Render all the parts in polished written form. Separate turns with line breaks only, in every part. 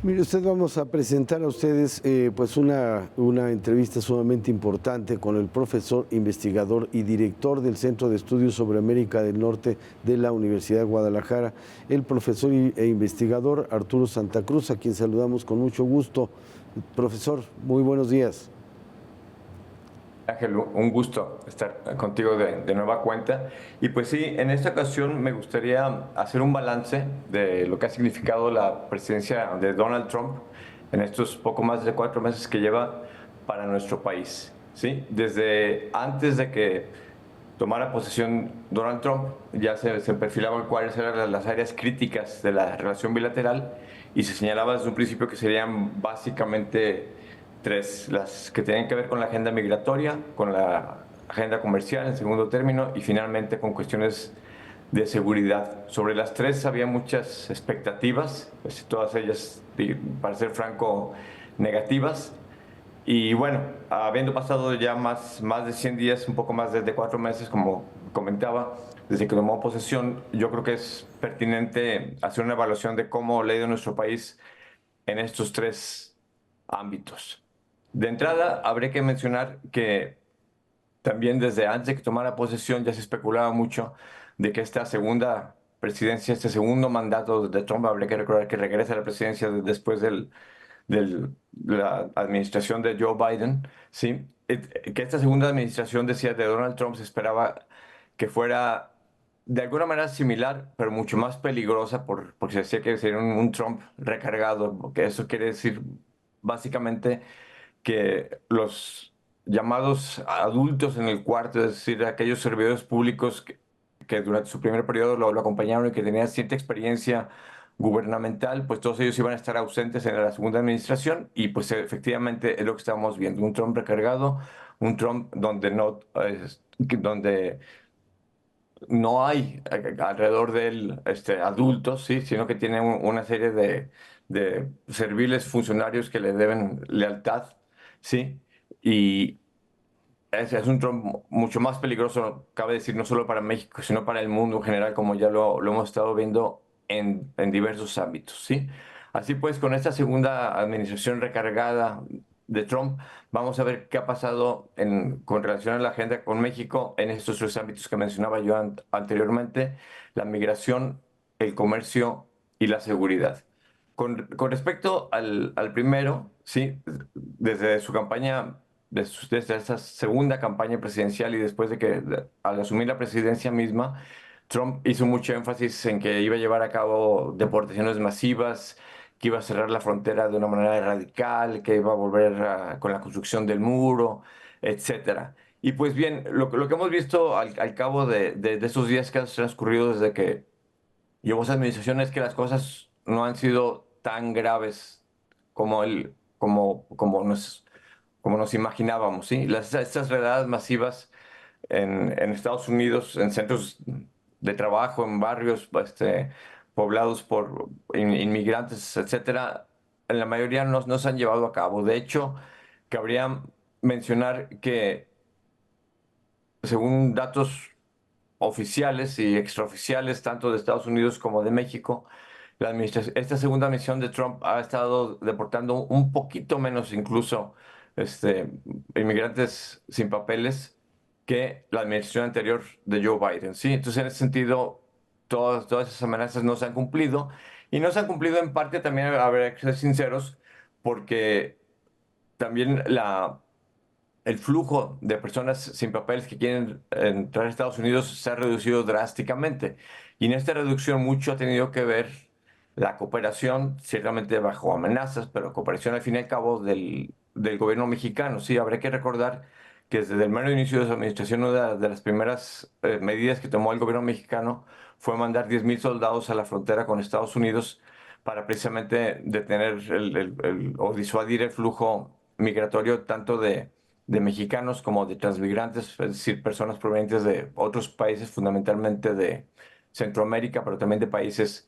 Mire usted, vamos a presentar a ustedes pues una entrevista sumamente importante con el profesor, investigador y director del Centro de Estudios sobre América del Norte de la Universidad de Guadalajara, el profesor e investigador Arturo Santa Cruz, a quien saludamos con mucho gusto. Profesor, muy buenos días.
Ángel, un gusto estar contigo de nueva cuenta. Y pues sí, en esta ocasión me gustaría hacer un balance de lo que ha significado la presidencia de Donald Trump en estos poco más de 4 meses que lleva para nuestro país. ¿Sí? Desde antes de que tomara posesión Donald Trump, ya se perfilaban cuáles eran las áreas críticas de la relación bilateral y se señalaba desde un principio que serían básicamente tres: las que tienen que ver con la agenda migratoria, con la agenda comercial en segundo término y finalmente con cuestiones de seguridad. Sobre las tres había muchas expectativas, pues todas ellas, para ser franco, negativas. Y bueno, habiendo pasado ya más de 100 días, un poco más de 4 meses, como comentaba, desde que tomó posesión, yo creo que es pertinente hacer una evaluación de cómo le ha ido nuestro país en estos tres ámbitos. De entrada, habría que mencionar que también desde antes de que tomara posesión ya se especulaba mucho de que esta segunda presidencia, este segundo mandato de Trump, habría que recordar que regresa a la presidencia después de la administración de Joe Biden, ¿sí? Que esta segunda administración, decía, de Donald Trump se esperaba que fuera de alguna manera similar, pero mucho más peligrosa, porque se decía que sería un Trump recargado, porque eso quiere decir básicamente que los llamados adultos en el cuarto, es decir, aquellos servidores públicos que durante su primer periodo lo acompañaron y que tenían cierta experiencia gubernamental, pues todos ellos iban a estar ausentes en la segunda administración y pues efectivamente es lo que estamos viendo: un Trump recargado, un Trump donde no hay alrededor de él adultos, ¿sí? Sino que tiene una serie de serviles funcionarios que le deben lealtad, ¿sí? Y es un Trump mucho más peligroso, cabe decir, no solo para México, sino para el mundo en general, como ya lo hemos estado viendo en diversos ámbitos, ¿sí? Así pues, con esta segunda administración recargada de Trump, vamos a ver qué ha pasado con relación a la agenda con México en estos tres ámbitos que mencionaba yo anteriormente: la migración, el comercio y la seguridad. Con respecto al primero, sí, desde su campaña, desde esa segunda campaña presidencial y después de que al asumir la presidencia misma, Trump hizo mucho énfasis en que iba a llevar a cabo deportaciones masivas, que iba a cerrar la frontera de una manera radical, que iba a volver con la construcción del muro, etcétera. Y pues bien, lo que hemos visto al cabo de estos días que han transcurrido desde que llevó esa administración es que las cosas no han sido tan graves como nos imaginábamos, ¿sí? Estas redadas masivas en Estados Unidos, en centros de trabajo, en barrios poblados por inmigrantes, etcétera, en la mayoría no se han llevado a cabo. De hecho, cabría mencionar que, según datos oficiales y extraoficiales, tanto de Estados Unidos como de México, esta segunda misión de Trump ha estado deportando un poquito menos incluso este, inmigrantes sin papeles que la administración anterior de Joe Biden. Sí, entonces en ese sentido, todas esas amenazas no se han cumplido y no se han cumplido en parte también, habrá que ser sinceros, porque también el flujo de personas sin papeles que quieren entrar a Estados Unidos se ha reducido drásticamente. Y en esta reducción mucho ha tenido que ver la cooperación, ciertamente bajo amenazas, pero cooperación al fin y al cabo del gobierno mexicano. Sí, habrá que recordar que desde el mero inicio de su administración, una de las primeras medidas que tomó el gobierno mexicano fue mandar 10,000 soldados a la frontera con Estados Unidos para precisamente detener o disuadir el flujo migratorio tanto de mexicanos como de transmigrantes, es decir, personas provenientes de otros países, fundamentalmente de Centroamérica, pero también de países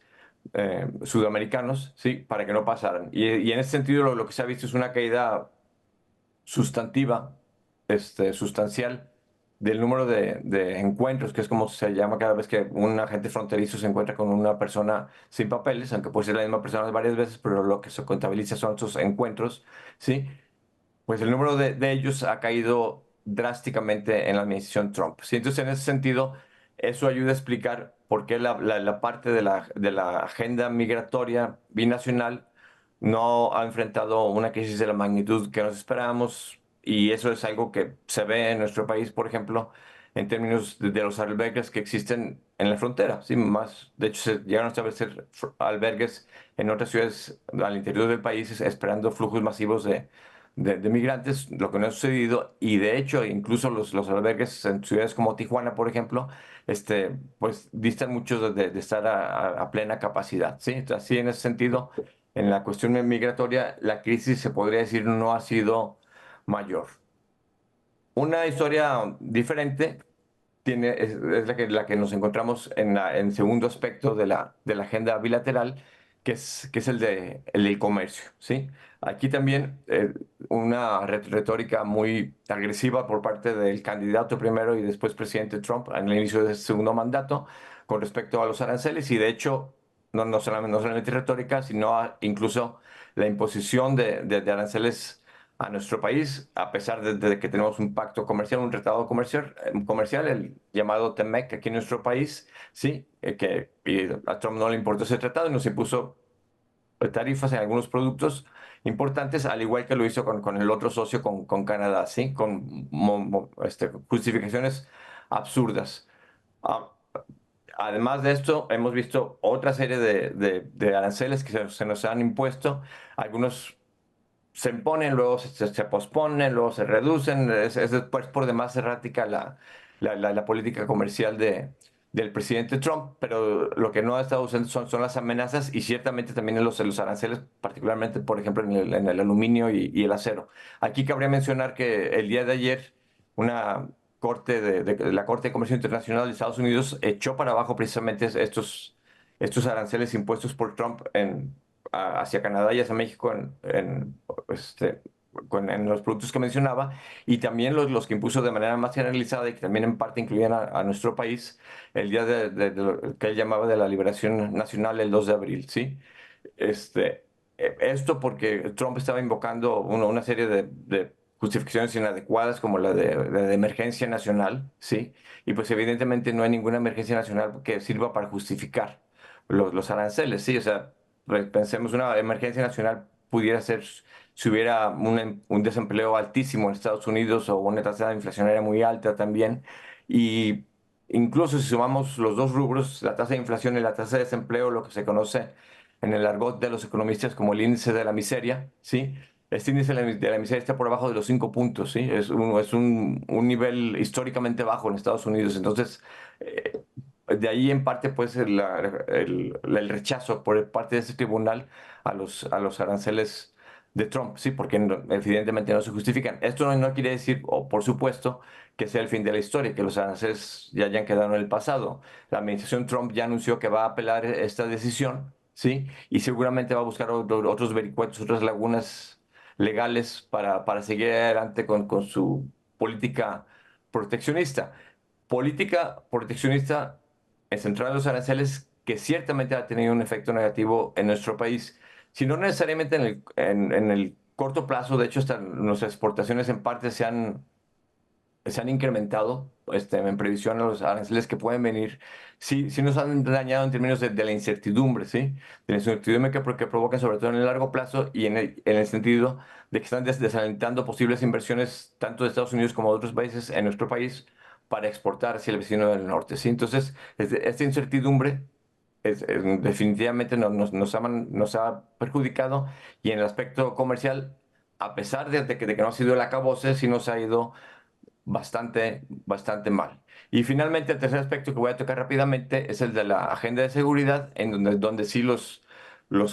sudamericanos, ¿sí? Para que no pasaran. Y en ese sentido lo que se ha visto es una caída sustantiva, sustancial del número de encuentros, que es como se llama cada vez que un agente fronterizo se encuentra con una persona sin papeles, aunque puede ser la misma persona varias veces, pero lo que se contabiliza son sus encuentros, ¿sí? Pues el número de ellos ha caído drásticamente en la administración Trump. ¿Sí? Entonces, en ese sentido, eso ayuda a explicar por qué la parte de la agenda migratoria binacional no ha enfrentado una crisis de la magnitud que nos esperábamos. Y eso es algo que se ve en nuestro país, por ejemplo, en términos de los albergues que existen en la frontera. ¿Sí? Más, de hecho, se llegaron a establecer albergues en otras ciudades al interior del país esperando flujos masivos de migrantes, lo que no ha sucedido, y de hecho, incluso los albergues en ciudades como Tijuana, por ejemplo, pues distan mucho de estar a plena capacidad, ¿sí? Entonces, así en ese sentido, en la cuestión migratoria, la crisis se podría decir no ha sido mayor. Una historia diferente es la que nos encontramos en el segundo aspecto de la agenda bilateral, que es el del comercio, ¿sí? Aquí también una retórica muy agresiva por parte del candidato primero y después presidente Trump en el inicio de su segundo mandato con respecto a los aranceles y de hecho no solamente retórica, sino incluso la imposición de aranceles a nuestro país, a pesar de que tenemos un pacto comercial, un tratado comercial, el llamado TEMEC aquí en nuestro país, sí, y a Trump no le importó ese tratado y nos impuso tarifas en algunos productos importantes, al igual que lo hizo con el otro socio, con Canadá, sí, con justificaciones absurdas. Ah, Además de esto, hemos visto otra serie de aranceles que se nos han impuesto, algunos se imponen, luego se posponen, luego se reducen. Es después por demás errática la política comercial del presidente Trump, pero lo que no ha estado usando son las amenazas y ciertamente también en los aranceles, particularmente, por ejemplo, en el aluminio y el acero. Aquí cabría mencionar que el día de ayer una la Corte de Comercio Internacional de Estados Unidos echó para abajo precisamente estos aranceles impuestos por Trump hacia Canadá y hacia México este, en los productos que mencionaba, y también los que impuso de manera más generalizada y que también en parte incluían a nuestro país el día de lo que él llamaba de la liberación nacional el 2 de abril, ¿sí? Esto porque Trump estaba invocando una serie de justificaciones inadecuadas como la de emergencia nacional, ¿sí? Y pues evidentemente no hay ninguna emergencia nacional que sirva para justificar los aranceles, ¿sí? O sea, pensemos, una emergencia nacional pudiera ser si hubiera un desempleo altísimo en Estados Unidos o una tasa inflacionaria muy alta también. Y incluso si sumamos los dos rubros, la tasa de inflación y la tasa de desempleo, lo que se conoce en el argot de los economistas como el índice de la miseria, ¿sí? Este índice de la miseria está por abajo de los 5 puntos, ¿sí? Es un nivel históricamente bajo en Estados Unidos. Entonces, de ahí en parte pues el rechazo por parte de este tribunal a los aranceles de Trump, sí, porque evidentemente no se justifican. Esto no quiere decir, o por supuesto, que sea el fin de la historia, que los aranceles ya hayan quedado en el pasado. La administración Trump ya anunció que va a apelar esta decisión, sí, y seguramente va a buscar otros vericuetos, otras lagunas legales para seguir adelante con su política proteccionista. Política proteccionista centrada en los aranceles que ciertamente ha tenido un efecto negativo en nuestro país, si no necesariamente en el corto plazo. De hecho, hasta nuestras exportaciones en parte se han incrementado en previsión a los aranceles que pueden venir. Sí, sí nos han dañado en términos de la incertidumbre, ¿sí? De la incertidumbre que provocan sobre todo en el largo plazo y en el sentido de que están desalentando posibles inversiones tanto de Estados Unidos como de otros países en nuestro país para exportar hacia el vecino del norte, ¿sí? Entonces, esta incertidumbre definitivamente nos ha perjudicado, y en el aspecto comercial, a pesar de que no ha sido el acabose, sí nos ha ido bastante, bastante mal. Y finalmente, el tercer aspecto que voy a tocar rápidamente es el de la agenda de seguridad, donde sí los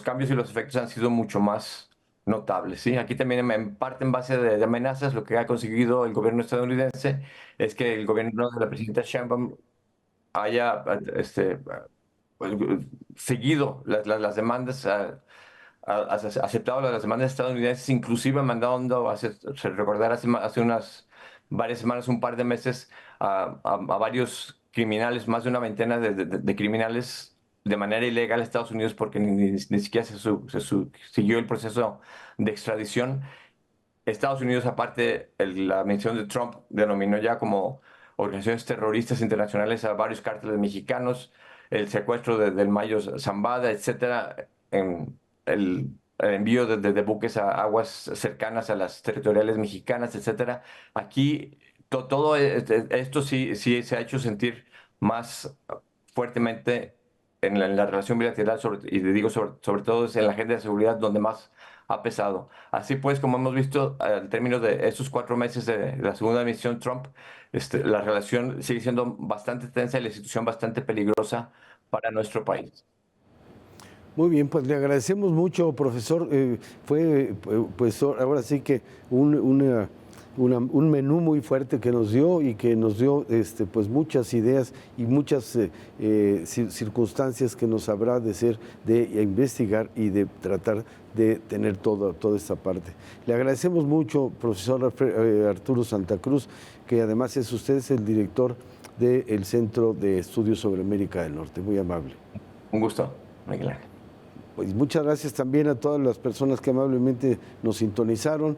cambios y los efectos han sido mucho más notables, ¿sí? Aquí también en parte en base de amenazas, lo que ha conseguido el gobierno estadounidense es que el gobierno de la presidenta Sheinbaum haya pues, seguido las demandas, aceptado las demandas estadounidenses, inclusive mandando, recordar hace unas varias semanas, un par de meses, a varios criminales, más de una veintena de criminales de manera ilegal a Estados Unidos porque ni siquiera siguió el proceso de extradición. Estados Unidos, aparte, la administración de Trump denominó ya como organizaciones terroristas internacionales a varios cárteles mexicanos, el secuestro del Mayo Zambada, etcétera, el envío de buques a aguas cercanas a las territoriales mexicanas, etcétera. Aquí todo esto sí se ha hecho sentir más fuertemente en la relación bilateral, y te digo sobre todo es en la agenda de seguridad donde más ha pesado. Así pues, como hemos visto en términos de estos 4 meses de la segunda administración Trump, la relación sigue siendo bastante tensa y la situación bastante peligrosa para nuestro país.
Muy bien, pues le agradecemos mucho, profesor. Fue, pues ahora sí que un menú muy fuerte que nos dio y que nos dio pues muchas ideas y muchas circunstancias que nos habrá de ser de investigar y de tratar de tener toda esta parte. Le agradecemos mucho, profesor Arturo Santa Cruz, que además es usted el director del Centro de Estudios sobre América del Norte. Muy amable.
Un gusto, Miguel Ángel.
Pues muchas gracias también a todas las personas que amablemente nos sintonizaron